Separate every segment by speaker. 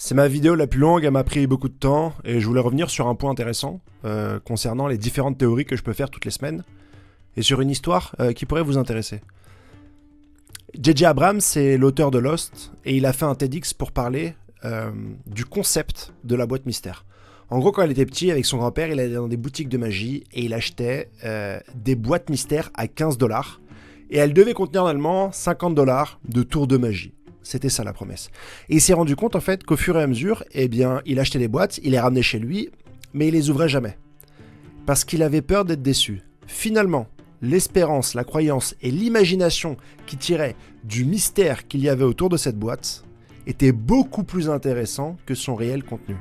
Speaker 1: C'est ma vidéo la plus longue, elle m'a pris beaucoup de temps et je voulais revenir sur un point intéressant concernant les différentes théories que je peux faire toutes les semaines et sur une histoire qui pourrait vous intéresser. J.J. Abrams, c'est l'auteur de Lost et il a fait un TEDx pour parler du concept de la boîte mystère. En gros, quand il était petit, avec son grand-père, il allait dans des boutiques de magie et il achetait des boîtes mystères à 15$ et elles devaient contenir normalement 50$ de tours de magie. C'était ça la promesse. Et il s'est rendu compte en fait qu'au fur et à mesure, il achetait les boîtes, il les ramenait chez lui, mais il les ouvrait jamais. Parce qu'il avait peur d'être déçu. Finalement, l'espérance, la croyance et l'imagination qui tiraient du mystère qu'il y avait autour de cette boîte étaient beaucoup plus intéressants que son réel contenu.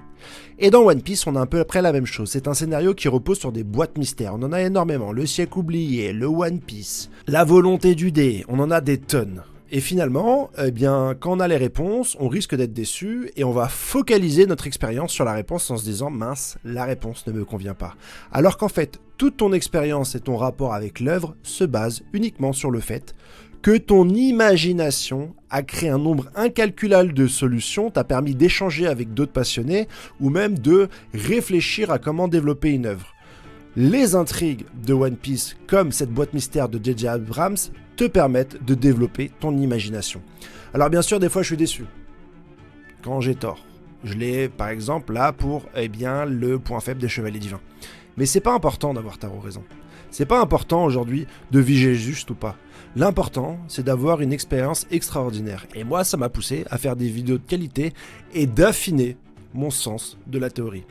Speaker 1: Et dans One Piece, on a un peu près la même chose. C'est un scénario qui repose sur des boîtes mystères. On en a énormément. Le siècle oublié, le One Piece, la volonté du dé, on en a des tonnes. Et finalement, quand on a les réponses, on risque d'être déçu et on va focaliser notre expérience sur la réponse en se disant « mince, la réponse ne me convient pas ». Alors qu'en fait, toute ton expérience et ton rapport avec l'œuvre se basent uniquement sur le fait que ton imagination a créé un nombre incalculable de solutions, t'a permis d'échanger avec d'autres passionnés ou même de réfléchir à comment développer une œuvre. Les intrigues de One Piece, comme cette boîte mystère de J.J. Abrams, te permettent de développer ton imagination. Alors bien sûr, des fois je suis déçu, quand j'ai tort. Je l'ai par exemple là pour le point faible des Chevaliers Divins. Mais c'est pas important d'avoir tort ou raison. C'est pas important aujourd'hui de viger juste ou pas. L'important, c'est d'avoir une expérience extraordinaire. Et moi, ça m'a poussé à faire des vidéos de qualité et d'affiner mon sens de la théorie.